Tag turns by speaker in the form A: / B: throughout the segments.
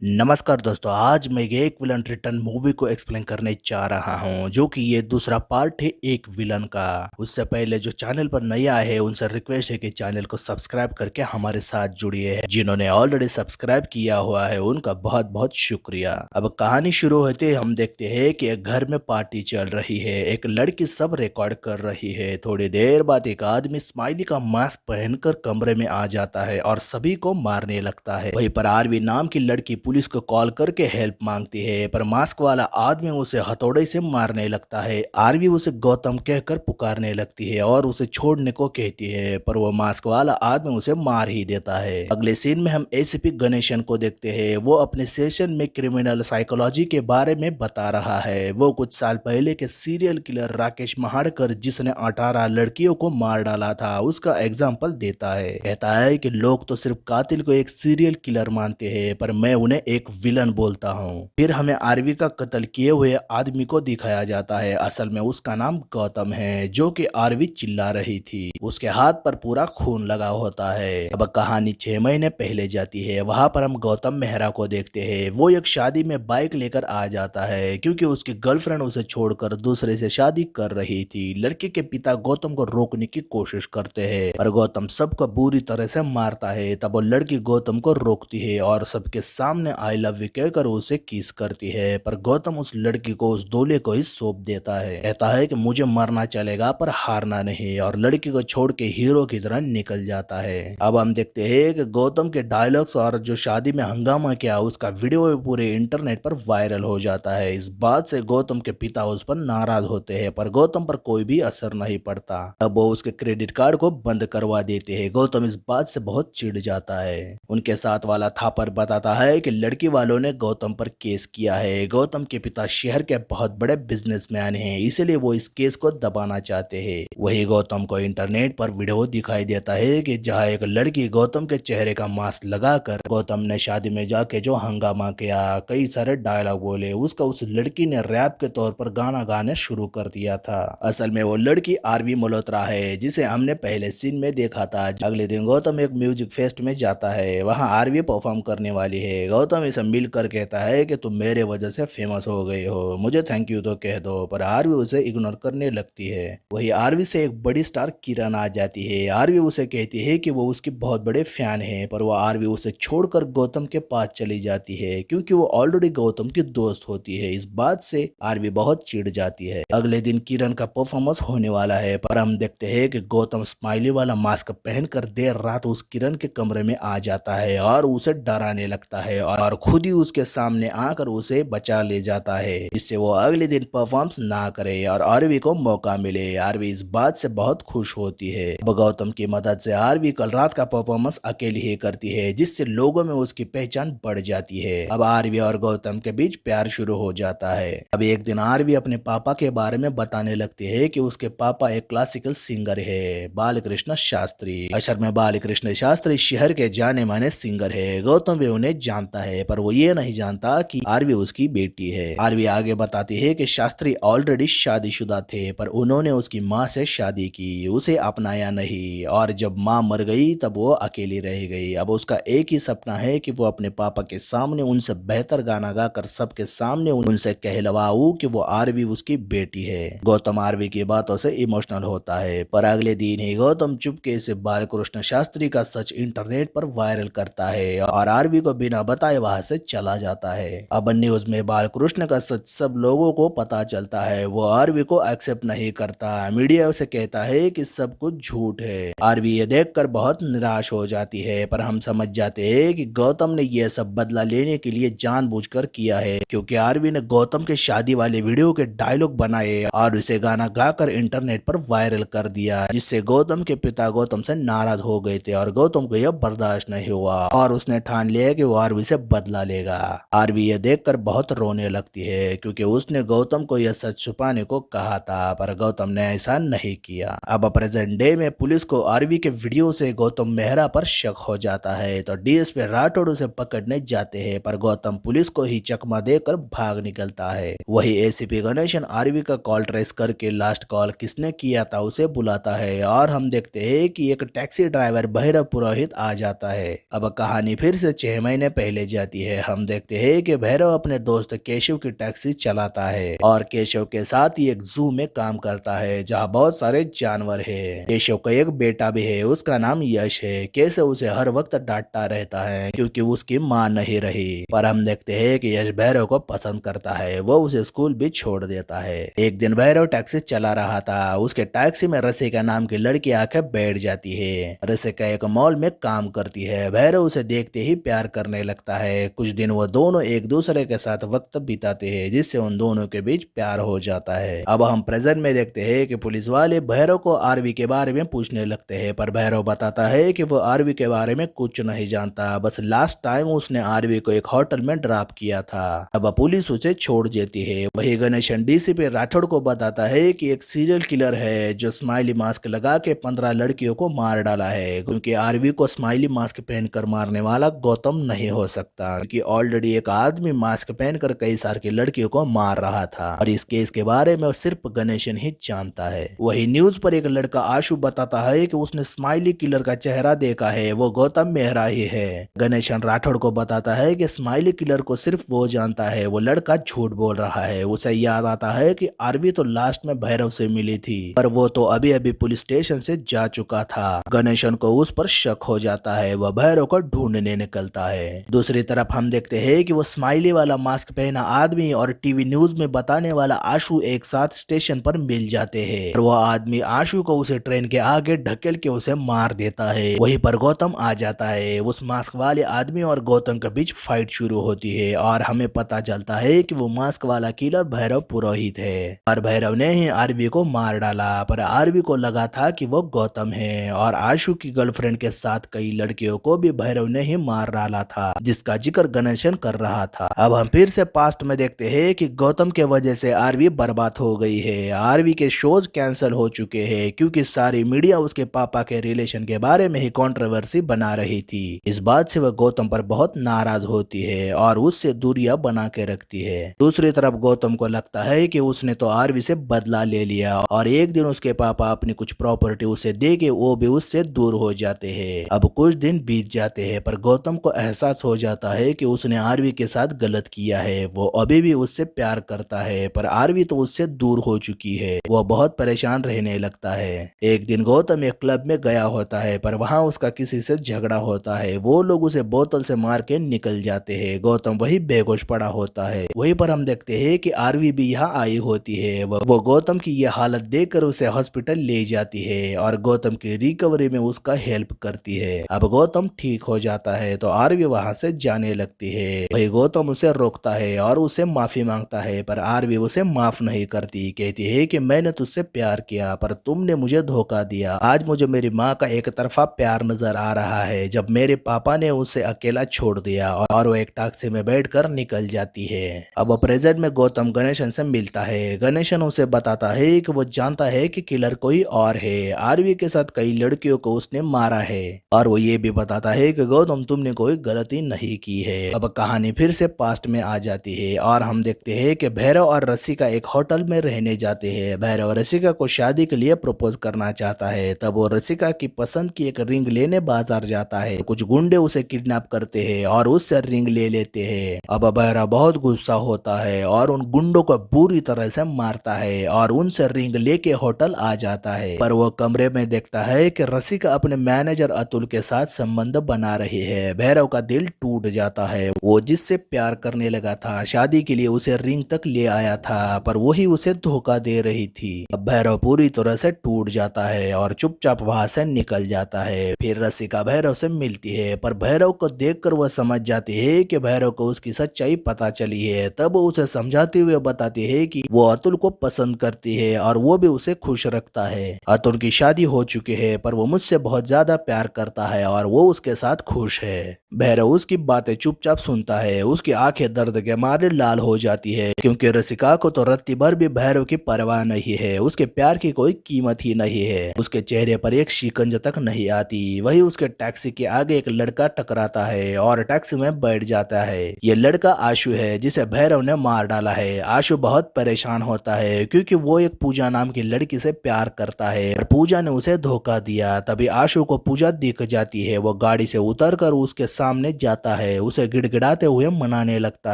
A: नमस्कार दोस्तों, आज मैं एक विलन रिटर्न मूवी को एक्सप्लेन करने जा रहा हूं, जो कि ये दूसरा पार्ट है एक विलन का। उससे पहले जो चैनल पर नया है उनसे रिक्वेस्ट है कि चैनल को सब्सक्राइब करके हमारे साथ जुड़िए। जिन्होंने ऑलरेडी सब्सक्राइब किया हुआ है उनका बहुत बहुत शुक्रिया। अब कहानी शुरू होते हम देखते हैं कि एक घर में पार्टी चल रही है। एक लड़की सब रिकॉर्ड कर रही है। थोड़ी देर बाद एक आदमी स्माइली का मास्क पहनकर कमरे में आ जाता है और सभी को मारने लगता है। वहीं पर आरवी नाम की लड़की पुलिस को कॉल करके हेल्प मांगती है, पर मास्क वाला आदमी उसे हथौड़े से मारने लगता है। आरवी उसे गौतम कहकर पुकारने लगती है और उसे छोड़ने को कहती है, पर वो मास्क वाला आदमी उसे मार ही देता है। अगले सीन में हम एसीपी गणेशन को देखते हैं। वो अपने सेशन में क्रिमिनल साइकोलॉजी के बारे में बता रहा है। वो कुछ साल पहले के सीरियल किलर राकेश महाड़कर, जिसने 18 लड़कियों को मार डाला था, उसका एग्जाम्पल देता है। कहता है कि लोग तो सिर्फ कातिल को एक सीरियल किलर मानते हैं, पर मैं उन्हें एक विलन बोलता हूँ। फिर हमें आरवी का कत्ल किए हुए आदमी को दिखाया जाता है। असल में उसका नाम गौतम है, जो कि आरवी चिल्ला रही थी। उसके हाथ पर पूरा खून लगा होता है। अब कहानी 6 महीने पहले जाती है। वहां पर हम गौतम मेहरा को देखते हैं। वो एक शादी में बाइक लेकर आ जाता है, क्योंकि उसकी गर्लफ्रेंड उसे छोड़कर दूसरे से शादी कर रही थी। लड़की के पिता गौतम को रोकने की कोशिश करते हैं, पर गौतम सबको बुरी तरह से मारता है। तब वो लड़की गौतम को रोकती है और सबके सामने आई लव यू कहकर उसे किस करती है, पर गौतम उस लड़की को उस दूल्हे को ही सौंप देता है। कहता है कि मुझे मरना चलेगा पर हारना नहीं, और लड़की को छोड़ के हीरो की तरह निकल जाता है। अब हम देखते हैं कि गौतम के डायलॉग्स और जो शादी में हंगामा किया उसका वीडियो पूरे इंटरनेट पर वायरल हो जाता है। इस बात से गौतम के पिता उस पर नाराज होते हैं, पर गौतम पर कोई भी असर नहीं पड़ता। अब वो उसके क्रेडिट कार्ड को बंद करवा देते हैं। गौतम इस बात से बहुत चिढ़ जाता है। उनके साथ वाला थापर बताता है कि लड़की वालों ने गौतम पर केस किया है। गौतम के पिता शहर के बहुत बड़े बिजनेसमैन हैं, इसलिए वो इस केस को दबाना चाहते हैं। वही गौतम को इंटरनेट पर वीडियो दिखाई देता है कि जहाँ एक लड़की गौतम के चेहरे का मास्क लगाकर गौतम ने शादी में जाके जो हंगामा किया, कई सारे डायलॉग बोले, उसका उस लड़की ने रैप के तौर पर गाना गाने शुरू कर दिया था। असल में वो लड़की आरवी मल्होत्रा है, जिसे हमने पहले सीन में देखा था। अगले दिन गौतम एक म्यूजिक फेस्ट में जाता है। वहाँ आरवी परफॉर्म करने वाली है। गौतम इसे मिलकर कहता है कि तुम मेरे वजह से फेमस हो गई हो, मुझे थैंक यू तो कह दो, पर आरवी उसे इग्नोर करने लगती है। वही आरवी से एक बड़ी स्टार किरण आ जाती है। आरवी उसे कहती है कि वो उसकी बहुत बड़े फैन है, पर वो आरवी उसे छोड़कर गौतम के पास चली जाती है, क्योंकि वो ऑलरेडी गौतम की दोस्त होती है। इस बात से आरवी बहुत चिढ़ जाती है। अगले दिन किरण का परफॉर्मेंस होने वाला है, पर हम देखते हैं कि गौतम स्माइली वाला मास्क पहनकर देर रात उस किरण के कमरे में आ जाता है और उसे डराने लगता है, और खुद ही उसके सामने आकर उसे बचा ले जाता है, जिससे वो अगले दिन परफॉर्मेंस ना करे और आरवी को मौका मिले। आरवी इस बात से बहुत खुश होती है। अब गौतम की मदद से आरवी कल रात का परफॉर्मेंस अकेली ही करती है, जिससे लोगों में उसकी पहचान बढ़ जाती है। अब आरवी और गौतम के बीच प्यार शुरू हो जाता है। अब एक दिन आरवी अपने पापा के बारे में बताने लगती है कि उसके पापा एक क्लासिकल सिंगर है, बालकृष्ण शास्त्री। असल में बालकृष्ण शास्त्री शहर के जाने माने सिंगर है। गौतम भी उन्हें जानता है, पर वो ये नहीं जानता कि आरवी उसकी बेटी है। आरवी आगे बताती है कि शास्त्री ऑलरेडी शादीशुदा थे, पर उन्होंने उसकी माँ से शादी की, उसे अपनाया नहीं, और जब माँ मर गई तब वो अकेली रह गई। अब उसका एक ही सपना है कि वो अपने पापा के सामने उनसे बेहतर गाना गाकर सबके सामने उनसे कहलवाऊं कि वो आरवी उसकी बेटी है। गौतम आरवी की बातों से इमोशनल होता है, पर अगले दिन ही गौतम चुपके से बालकृष्ण शास्त्री का सच इंटरनेट पर वायरल करता है और आरवी को बिना बताए वहां से चला जाता है। अब न्यूज में बालकृष्ण का सच सब लोगों को पता चलता है। वो आरवी को एक्सेप्ट नहीं करता। मीडिया उसे कहता है कि सब कुछ झूठ है। आरवी ये देखकर बहुत निराश हो जाती है, पर हम समझ जाते हैं कि गौतम ने यह सब बदला लेने के लिए जानबूझकर किया है, क्योंकि आरवी ने गौतम के शादी वाले वीडियो के डायलॉग बनाए और उसे गाना गाकर इंटरनेट पर वायरल कर दिया, जिससे गौतम के पिता गौतम से नाराज हो गए थे और गौतम को यह बर्दाश्त नहीं हुआ और उसने ठान लिया कि वो आरवी से बदला लेगा। आरवी यह देखकर बहुत रोने लगती है, क्योंकि उसने गौतम को यह सच छुपाने को कहा था, पर गौतम ने ऐसा नहीं किया। अब प्रेजेंट डे में पुलिस को आरवी के वीडियो से गौतम मेहरा पर शक हो जाता है, तो डीएसपी राठौड़ उसे पकड़ने जाते हैं, पर गौतम पुलिस को ही चकमा देकर भाग निकलता है। वही एसीपी गणेशन आरवी का कॉल ट्रेस करके लास्ट कॉल किसने किया था उसे बुलाता है, और हम देखते हैं कि एक टैक्सी ड्राइवर भैरव पुरोहित आ जाता है। अब कहानी फिर से 6 महीने पहले जाती है। हम देखते हैं कि भैरव अपने दोस्त केशव की टैक्सी चलाता है और केशव के साथ ही एक जू में काम करता है जहाँ बहुत सारे जानवर है। केशव का एक बेटा भी है, उसका नाम यश है। केशव उसे हर वक्त डांटता रहता है क्योंकि उसकी माँ नहीं रही, पर हम देखते हैं कि यश भैरव को पसंद करता है, वो उसे स्कूल भी छोड़ देता है। एक दिन भैरव टैक्सी चला रहा था, उसके टैक्सी में रसिका नाम की लड़की आकर बैठ जाती है। रसिका एक मॉल में काम करती है। भैरव उसे देखते ही प्यार करने लगता है। कुछ दिन वो दोनों एक दूसरे के साथ वक्त बिताते हैं जिससे उन दोनों के बीच प्यार हो जाता है। अब हम प्रेजेंट में देखते हैं कि पुलिस वाले भैरव को आरवी के बारे में पूछने लगते हैं, पर भैरव बताता है कि वो आरवी के बारे में कुछ नहीं जानता, बस लास्ट टाइम उसने आरवी को एक होटल में ड्रॉप किया था। अब पुलिस उसे छोड़ देती है। वही गणेशन डीसीपी राठौड़ को बताता है कि एक सीरियल किलर है जो स्माइली मास्क लगा के 15 लड़कियों को मार डाला है, क्योंकि आरवी को स्माइली मास्क पहनकर मारने वाला गौतम नहीं हो सकता, क्योंकि ऑलरेडी एक आदमी मास्क पहनकर कई साल की लड़कियों को मार रहा था और इस केस के बारे में सिर्फ गणेशन ही जानता है। वही न्यूज पर एक लड़का आशु बताता है कि उसने स्माइली किलर का चेहरा देखा है, वो गौतम मेहरा ही है। गणेशन राठौड़ को बताता है कि स्माइली किलर को सिर्फ वो जानता है, वो लड़का झूठ बोल रहा है। उसे याद आता है कि आरवी तो लास्ट में भैरव से मिली थी, पर वो तो अभी अभी पुलिस स्टेशन से जा चुका था। गणेशन को उस पर शक हो जाता है, वह भैरव को ढूंढने निकलता है। दूसरी तरफ हम देखते हैं कि वो स्माइली वाला मास्क पहना आदमी और टीवी न्यूज में बताने वाला आशु एक साथ स्टेशन पर मिल जाते हैं और वह आदमी आशु को उसे ट्रेन के आगे ढकेल के उसे मार देता है। वहीं पर गौतम आ जाता है। उस मास्क वाले आदमी और गौतम के बीच फाइट शुरू होती है और हमें पता चलता है कि वो मास्क वाला किलर भैरव पुरोहित है और भैरव ने ही आरवी को मार डाला, पर आरवी को लगा था कि वो गौतम है और आशु की गर्लफ्रेंड के साथ कई लड़कियों को भी भैरव ने ही मार डाला था, जिसका जिक्र गणेशन कर रहा था। अब हम फिर से पास्ट में देखते हैं कि गौतम के वजह से आरवी बर्बाद हो गई है। आरवी के शोज कैंसिल हो चुके हैं क्योंकि सारी मीडिया उसके पापा के रिलेशन के बारे में ही कंट्रोवर्सी बना रही थी। इस बात से वह गौतम पर बहुत नाराज होती है और उससे दूरियां बना के रखती है। दूसरी तरफ गौतम को लगता है कि उसने तो आरवी से बदला ले लिया और एक दिन उसके पापा अपनी कुछ प्रॉपर्टी उसे दे के वो भी उससे दूर हो जाते हैं। अब कुछ दिन बीत जाते हैं, पर गौतम को एहसास हो जाता है कि उसने आरवी के साथ गलत किया है। वो अभी भी उससे प्यार करता है, पर आरवी तो उससे दूर हो चुकी है। वो बहुत परेशान रहने लगता है। एक दिन गौतम एक क्लब में गया होता है, पर वहां उसका किसी से झगड़ा होता है। वो लोग उसे बोतल से मार के निकल जाते हैं। गौतम वही बेहोश पड़ा होता है। वहीं पर हम देखते हैं कि आरवी भी यहाँ आई होती है। वो गौतम की ये हालत देखकर उसे हॉस्पिटल ले जाती है और गौतम की रिकवरी में उसका हेल्प करती है। अब गौतम ठीक हो जाता है तो आरवी वहां से जाने लगती है। वही गौतम उसे रोकता है और उसे माफी मांगता है, पर आरवी उसे माफ नहीं करती। कहती है कि मैंने तुझसे प्यार किया पर तुमने मुझे धोखा दिया। आज मुझे मेरी माँ का एक तरफा प्यार नजर आ रहा है, जब मेरे पापा ने उसे अकेला छोड़ दिया और वो एक टैक्सी में बैठकर निकल जाती है। अब प्रेजेंट में गौतम गणेशन से मिलता है। गणेशन उसे बताता है कि वो जानता है कि किलर कोई और है। आरवी के साथ कई लड़कियों को उसने मारा है और वो ये भी बताता है कि गौतम तुमने कोई गलती नहीं की है। अब कहानी फिर से पास्ट में आ जाती है और हम देखते हैं कि भैरव और रसिका एक होटल में रहने जाते हैं। भैरव रसिका को शादी के लिए प्रपोज करना चाहता है। तब वो रसिका की पसंद की एक रिंग लेने बाजार जाता है। कुछ गुंडे उसे किडनैप करते हैं और उससे रिंग ले लेते हैं। अब भैरव बहुत गुस्सा होता है और उन गुंडों को बुरी तरह से मारता है और उनसे रिंग लेके होटल आ जाता है। पर वो कमरे में देखता है कि रसिका अपने मैनेजर अतुल के साथ संबंध बना रही है। भैरव का दिल टूट जाता है। वो जिससे प्यार करने लगा था, शादी के लिए उसे रिंग तक ले आया था, पर वही उसे धोखा दे रही थी। अब भैरव पूरी तरह से टूट जाता है और चुपचाप वहां से निकल जाता है। फिर रसिका भैरव से मिलती है, पर भैरव को देखकर वह समझ जाती है कि भैरव को उसकी सच्चाई पता चली है। तब वो उसे समझाते हुए बताती है कि वो अतुल को पसंद करती है और वो भी उसे खुश रखता है। अतुल की शादी हो चुकी है, पर वो मुझसे बहुत ज्यादा प्यार करता है और वो उसके साथ खुश है। भैरव उसकी बातें चुपचाप सुनता है। उसकी आंखें दर्द के मारे लाल हो जाती है, क्योंकि रसिका को तो रत्ती भर भी भैरव की परवाह नहीं है। उसके प्यार की कोई कीमत ही नहीं है। उसके चेहरे पर एक शिकंज तक नहीं आती। वही उसके टैक्सी के आगे एक लड़का टकराता है और टैक्सी में बैठ जाता है। ये लड़का आशु है, जिसे भैरव ने मार डाला है। आशु बहुत परेशान होता है क्योंकि वो एक पूजा नाम की लड़की से प्यार करता है और पूजा ने उसे धोखा दिया। तभी आशु को पूजा दिख जाती है। वो गाड़ी से उतरकर उसके सामने जाता है, उसे गिड़गिड़ाते हुए मनाने लगता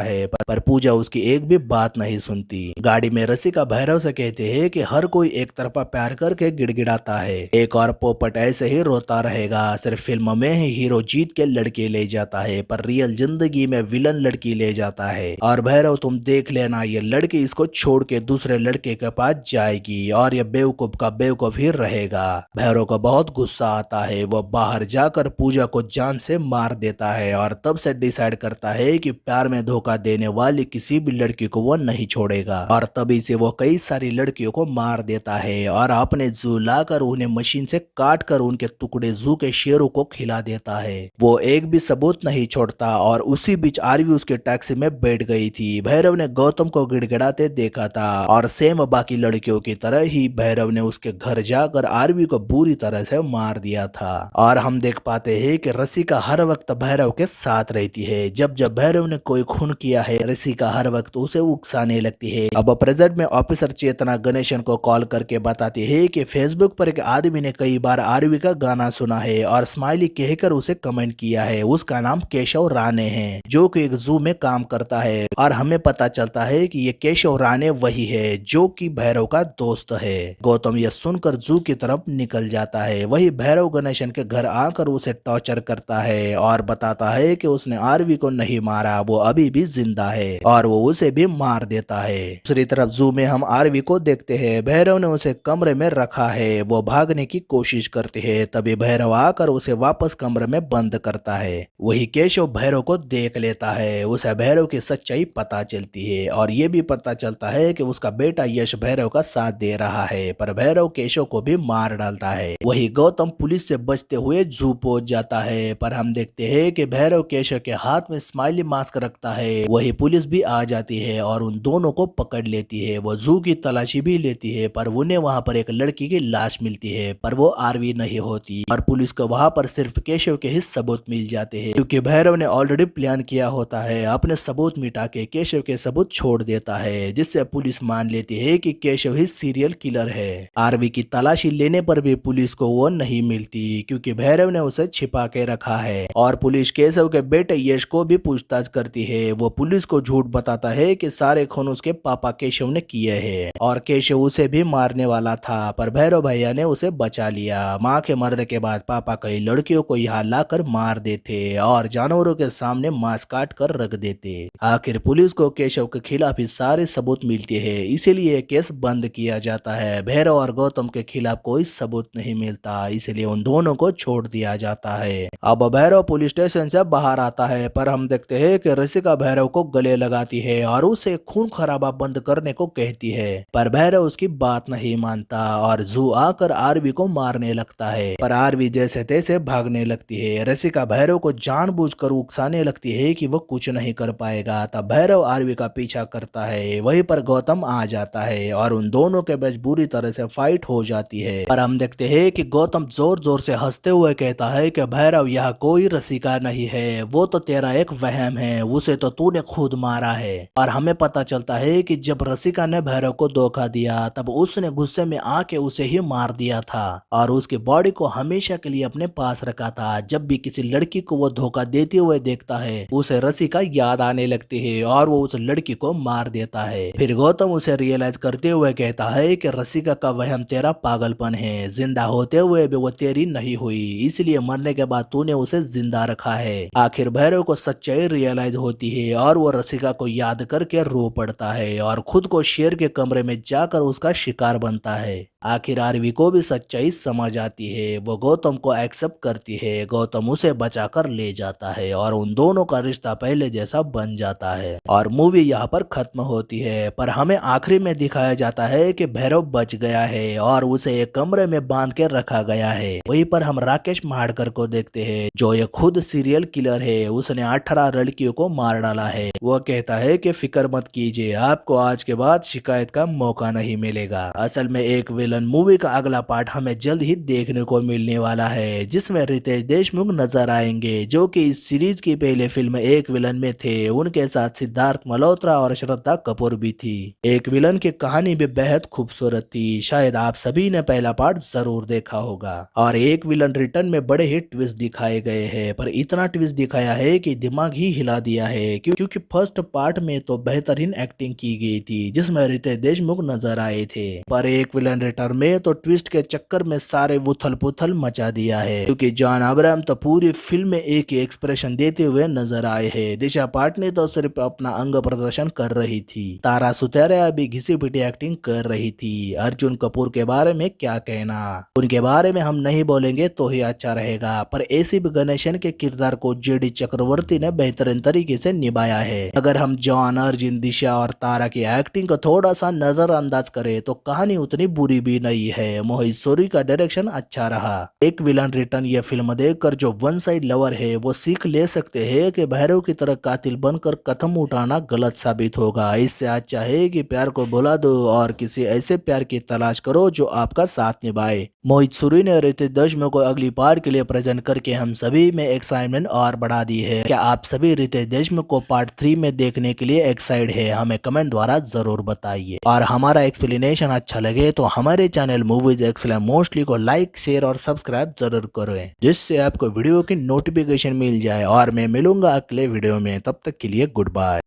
A: है, पर पूजा उसकी एक भी बात नहीं सुनती। गाड़ी में रसिका भैरव से कहते हैं कि हर कोई एक तरफा प्यार करके गिड़गिड़ाता है, एक और पोपट ऐसे ही रोता रहेगा। सिर्फ फिल्म में ही हीरो जीत के लड़की ले जाता है, पर रियल जिंदगी में विलन लड़की ले जाता है। और भैरव तुम देख लेना, ये लड़की इसको छोड़ के दूसरे लड़के के पास जाएगी और ये बेवकूफ का बेवकूफ ही रहेगा। भैरव को बहुत गुस्सा आता है, वो बाहर जाकर पूजा को जान से मार देता है और तब से डिसाइड करता है कि प्यार में धोखा देने वाली किसी भी लड़की को वो नहीं छोड़ेगा। और तभी से वो कई सारी लड़कियों को मार देता है और अपने जू लाकर उन्हें मशीन से काट कर उनके टुकड़े जू के शेरों को खिला देता है। वो एक भी सबूत नहीं छोड़ता और उसी बीच आरवी उसके टैक्सी में बैठ गई थी। भैरव ने गौतम को गिड़गिड़ाते देखा था और सेम बाकी लड़कियों की तरह ही भैरव ने उसके घर जाकर आरवी को बुरी तरह से मार दिया था। और हम देख पाते हैं कि रसिका हर वक्त भैरव के साथ रहती है। जब जब भैरव ने कोई खून किया है, रसिका हर वक्त उसे उकसाने लगती है। अब प्रेजेंट में ऑफिसर चेतना गणेशन को कॉल करके बताती है कि फेसबुक पर एक आदमी ने कई बार आरवी का गाना सुना है और स्माइली कहकर उसे कमेंट किया है। उसका नाम केशव राणे है, जो कि एक जू में काम करता है। और हमें पता चलता है कि ये केशव राणे वही है जो कि भैरव का दोस्त है। गौतम यह सुनकर जू की तरफ निकल जाता है। वही भैरव गणेशन के घर आकर उसे टॉर्चर करता है और बताता है कि उसने आरवी को नहीं मारा, वो अभी भी जिंदा है और वो उसे भी मार देता है। दूसरी तरफ जू में हम आरवी को देखते हैं। भैरव ने उसे कमरे में रखा है, वो भागने की कोशिश करती है। तभी भैरव आकर उसे वापस कमरे में बंद करता है। वही केशव भैरव को देख लेता है। उसे भैरव की सच्चाई पता चलती है और ये भी पता चलता है कि उसका बेटा यश भैरव का साथ दे रहा है, पर भैरव केशव को भी मार डालता है। वही गौतम पुलिस से बचते हुए जू पहुंच जाता है, पर हम देखते हैं कि भैरव केशव के हाथ में स्माइली मास्क रखता है। वही पुलिस भी आ जाती है और उन दोनों को पकड़ लेती है। वो जू की तलाशी भी लेती है, पर उन्हें वहां पर एक लड़की की लाश मिलती है, पर वो आरवी नहीं होती। और पुलिस को वहां पर सिर्फ केशव के ही सबूत मिल जाते हैं, क्योंकि भैरव ने ऑलरेडी प्लान किया होता है। अपने सबूत मिटा के केशव के सबूत छोड़ देता है, जिससे पुलिस मान लेती है कि केशव ही सीरियल किलर है। आरवी की तलाशी लेने पर भी पुलिस को वो नहीं मिलती, क्योंकि भैरव ने उसे छिपा के रखा है। और पुलिस केशव के बेटे यश को भी पूछताछ करती है। वो पुलिस को झूठ बताता है कि सारे खून उसके पापा केशव ने किए हैं और केशव उसे भी मारने वाला था, पर भैरव भैया ने उसे बचा लिया। माँ के मरने के बाद पापा कई लड़कियों को यहाँ लाकर मार देते और जानवरों के सामने मांस काट कर रख देते। आखिर पुलिस को केशव के खिलाफ ही सारे सबूत मिलते हैं, इसीलिए केस बंद किया जाता है। भैरव और गौतम के खिलाफ कोई सबूत नहीं मिलता, इसलिए उन दोनों को छोड़ दिया जाता है। अब भैरव पुलिस स्टेशन से बाहर आता है, पर हम देखते हैं कि रसिका भैरव को गले लगाती है और उसे खून खराबा बंद करने को कहती है, पर भैरव उसकी बात नहीं मानता और जू आकर आरवी को मारने लगता है। पर आरवी जैसे तैसे भागने लगती है। रसिका भैरव को जानबूझकर उकसाने लगती है कि वो कुछ नहीं कर पाएगा। तब भैरव आरवी का पीछा करता है। वहीं पर गौतम आ जाता है और उन दोनों के बीच बुरी तरह से फाइट हो जाती है। पर हम देखते हैं कि गौतम जोर जोर से हंसते हुए कहता है कि भैरव यह कोई रसिका नहीं है, वो तो तेरा एक वहम है, उसे तो तूने खुद मारा है। और हमें पता चलता है कि जब रसिका ने भैरव को धोखा दिया, तब उसने गुस्से में आके उसे ही मार दिया था और उसकी बॉडी को हमेशा के लिए अपने पास रखा था। जब भी किसी लड़की को वो धोखा देते हुए देखता है, उसे रसिका याद आने लगती है और वो उस लड़की को मार देता है। फिर गौतम उसे रियलाइज करते हुए कहता है कि रसिका का वहम तेरा पागलपन है, जिंदा होते हुए भी वो तेरी नहीं हुई, इसलिए मरने के बाद तूने उसे जिंदा रखा है। आखिर भैरव को सच्चाई रियलाइज होती है और वो रसिका को याद करके रो पड़ता है और खुद को शेर के कमरे में जाकर उसका शिकार बनता है। आखिर आरवी को भी सच्चाई समझ आती है, वो गौतम को एक्सेप्ट करती है। गौतम उसे बचाकर ले जाता है और उन दोनों का रिश्ता पहले जैसा बन जाता है और मूवी यहाँ पर खत्म होती है। पर हमें आखिरी में दिखाया जाता है कि भैरव बच गया है और उसे एक कमरे में बांध के रखा गया है। वहीं पर हम राकेश माडकर को देखते हैं, जो ये खुद सीरियल किलर है। उसने 18 लड़कियों को मार डाला है। वो कहता है कि फिक्र मत कीजिए, आपको आज के बाद शिकायत का मौका नहीं मिलेगा। असल में एक विलन विलन मूवी का अगला पार्ट हमें जल्द ही देखने को मिलने वाला है, जिसमें रितेश देशमुख नजर आएंगे, जो कि इस सीरीज की पहले फिल्म एक विलन में थे। उनके साथ सिद्धार्थ मल्होत्रा और श्रद्धा कपूर भी थी। एक विलन की कहानी भी बेहद खूबसूरत थी। शायद आप सभी ने पहला पार्ट जरूर देखा होगा। और एक विलन रिटर्न में बड़े ही ट्विस्ट दिखाए गए हैं, पर इतना ट्विस्ट दिखाया है कि दिमाग ही हिला दिया है, क्योंकि फर्स्ट पार्ट में तो बेहतरीन एक्टिंग की गई थी, जिसमें रितेश देशमुख नजर आए थे। पर एक विलन रिटर्न में तो ट्विस्ट के चक्कर में सारे उथल पुथल मचा दिया है, क्योंकि जॉन अब्राहम तो पूरी फिल्म में एक ही एक्सप्रेशन देते हुए नजर आए हैं। दिशा पाटनी तो सिर्फ अपना अंग प्रदर्शन कर रही थी। तारा सुतेरिया भी घिसी पिटी एक्टिंग कर रही थी। अर्जुन कपूर के बारे में क्या कहना, उनके बारे में हम नहीं बोलेंगे तो ही अच्छा रहेगा, पर एसीपी गणेशन के किरदार को जेडी चक्रवर्ती ने बेहतरीन तरीके से निभाया है। अगर हम जॉन, अर्जुन, दिशा और तारा की एक्टिंग को थोड़ा सा नजरअंदाज करें तो कहानी उतनी बुरी भी नहीं है। मोहित सूरी का डायरेक्शन अच्छा रहा। एक विलन रिटर्न ये फिल्म देखकर जो वन साइड लवर है वो सीख ले सकते हैं कि भैरव की तरह कातिल बनकर कदम उठाना गलत साबित होगा। इससे अच्छा है कि प्यार को भुला दो और किसी ऐसे प्यार की तलाश करो जो आपका साथ निभाए। मोहित सूरी ने रितेश देशमुख को अगली पार्ट के लिए प्रेजेंट करके हम सभी में एक्साइटमेंट और बढ़ा दी है। क्या आप सभी रितेश देशमुख को पार्ट 3 में देखने के लिए एक्साइटेड है? हमें कमेंट द्वारा जरूर बताइए। और हमारा एक्सप्लेनेशन अच्छा लगे तो हमारे चैनल मूवीज एक्सप्लेन मोस्टली को लाइक, शेयर और सब्सक्राइब जरूर करें, जिससे आपको वीडियो की नोटिफिकेशन मिल जाए। और मैं मिलूंगा अगले वीडियो में, तब तक के लिए गुड बाय।